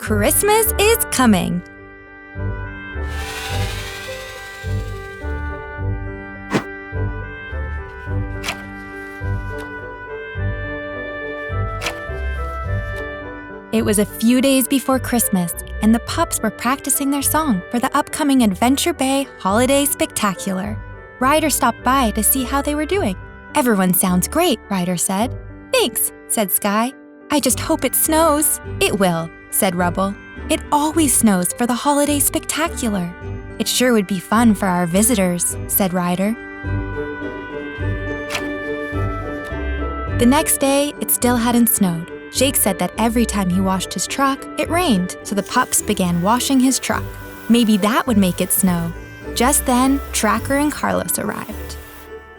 Christmas is coming! It was a few days before Christmas, and the pups were practicing their song for the upcoming Adventure Bay Holiday Spectacular. Ryder stopped by to see how they were doing. "Everyone sounds great," Ryder said. "Thanks," said Sky. "I just hope it snows." "It will," said Rubble. "It always snows for the Holiday Spectacular." "It sure would be fun for our visitors," said Ryder. The next day, it still hadn't snowed. Jake said that every time he washed his truck, it rained, so the pups began washing his truck. Maybe that would make it snow. Just then, Tracker and Carlos arrived.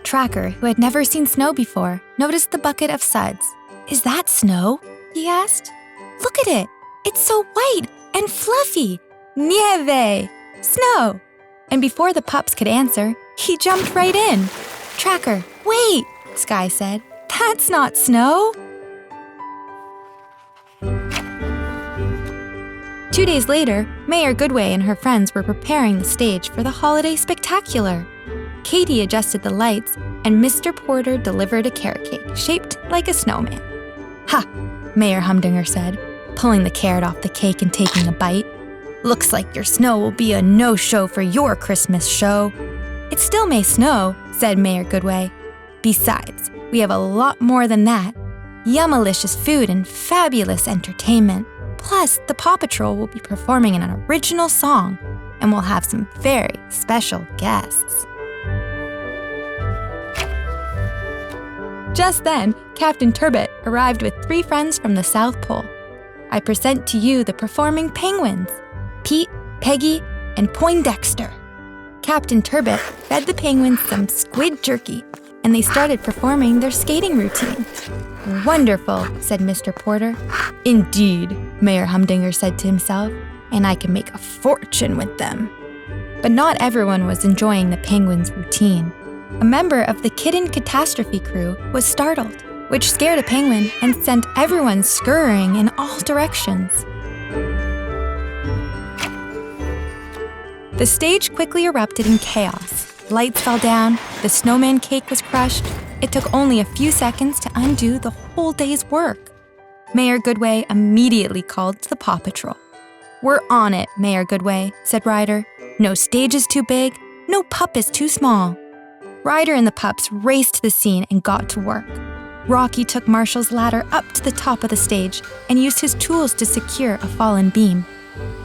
Tracker, who had never seen snow before, noticed the bucket of suds. "Is that snow?" he asked. "Look at it! It's so white and fluffy! Nieve! Snow!" And before the pups could answer, he jumped right in. "Tracker, wait!" Sky said. "That's not snow!" 2 days later, Mayor Goodway and her friends were preparing the stage for the Holiday Spectacular. Katie adjusted the lights, and Mr. Porter delivered a carrot cake shaped like a snowman. "Ha!" Mayor Humdinger said, pulling the carrot off the cake and taking a bite. "Looks like your snow will be a no-show for your Christmas show." "It still may snow," said Mayor Goodway. "Besides, we have a lot more than that. Yummalicious food and fabulous entertainment. Plus, the PAW Patrol will be performing an original song, and we'll have some very special guests." Just then, Captain Turbot arrived with 3 friends from the South Pole. "I present to you the performing penguins, Pete, Peggy, and Poindexter." Captain Turbot fed the penguins some squid jerky, and they started performing their skating routine. "Wonderful," said Mr. Porter. "Indeed," Mayor Humdinger said to himself, "and I can make a fortune with them." But not everyone was enjoying the penguins' routine. A member of the Kitten Catastrophe crew was startled, which scared a penguin and sent everyone scurrying in all directions. The stage quickly erupted in chaos. Lights fell down, the snowman cake was crushed. It took only a few seconds to undo the whole day's work. Mayor Goodway immediately called the PAW Patrol. "We're on it, Mayor Goodway," said Ryder. "No stage is too big, no pup is too small." Ryder and the pups raced to the scene and got to work. Rocky took Marshall's ladder up to the top of the stage and used his tools to secure a fallen beam.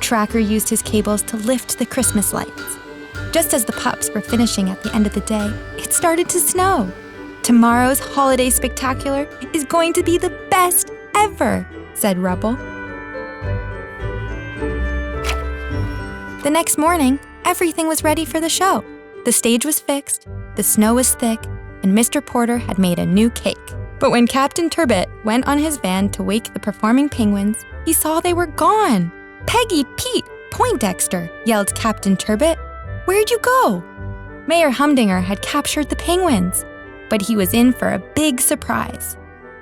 Tracker used his cables to lift the Christmas lights. Just as the pups were finishing at the end of the day, it started to snow. "Tomorrow's Holiday Spectacular is going to be the best ever," said Rubble. The next morning, everything was ready for the show. The stage was fixed, the snow was thick, and Mr. Porter had made a new cake. But when Captain Turbot went on his van to wake the performing penguins, he saw they were gone. "Peggy, Pete, Poindexter," yelled Captain Turbot. "Where'd you go?" Mayor Humdinger had captured the penguins, but he was in for a big surprise.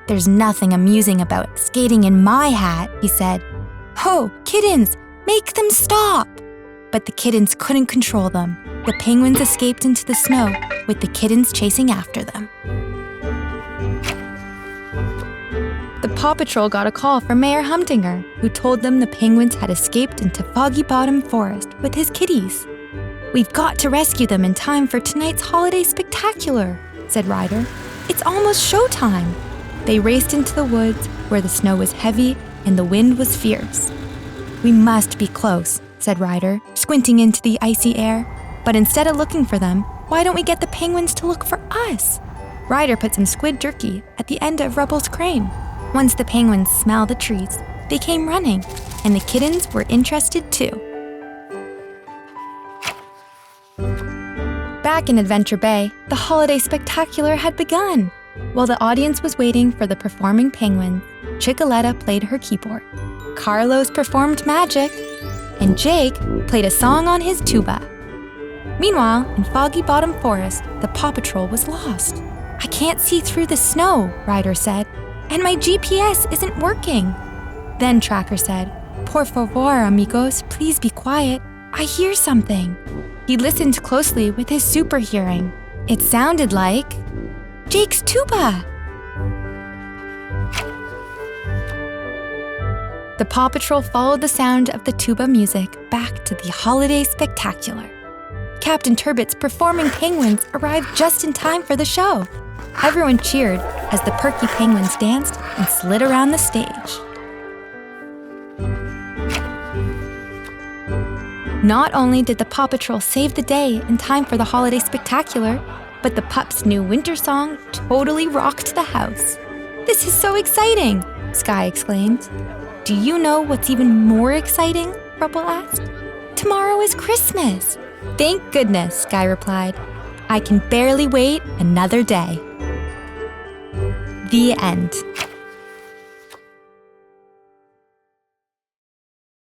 "There's nothing amusing about skating in my hat," he said. "Ho, kittens, make them stop!" But the kittens couldn't control them. The penguins escaped into the snow, with the kittens chasing after them. The PAW Patrol got a call from Mayor Humdinger, who told them the penguins had escaped into Foggy Bottom Forest with his kitties. "We've got to rescue them in time for tonight's Holiday Spectacular," said Ryder. "It's almost showtime." They raced into the woods where the snow was heavy and the wind was fierce. "We must be close," said Ryder, squinting into the icy air. "But instead of looking for them, why don't we get the penguins to look for us?" Ryder put some squid jerky at the end of Rubble's crane. Once the penguins smelled the treats, they came running, and the kittens were interested too. Back in Adventure Bay, the Holiday Spectacular had begun. While the audience was waiting for the performing penguins, Chickaletta played her keyboard. Carlos performed magic, and Jake played a song on his tuba. Meanwhile, in Foggy Bottom Forest, the PAW Patrol was lost. "I can't see through the snow," Ryder said, "and my GPS isn't working." Then Tracker said, Por favor, amigos, please be quiet. I hear something. He listened closely with his super hearing. It sounded like Jake's tuba. The Paw Patrol followed the sound of the tuba music back to the holiday spectacular. Captain Turbot's performing penguins arrived just in time for the show. Everyone cheered as the perky penguins danced and slid around the stage. Not only did the Paw Patrol save the day in time for the holiday spectacular, but the pups' new winter song totally rocked the house. "This is so exciting!" Sky exclaimed. "Do you know what's even more exciting?" Rubble asked. "Tomorrow is Christmas." "Thank goodness," Sky replied. "I can barely wait another day." The end.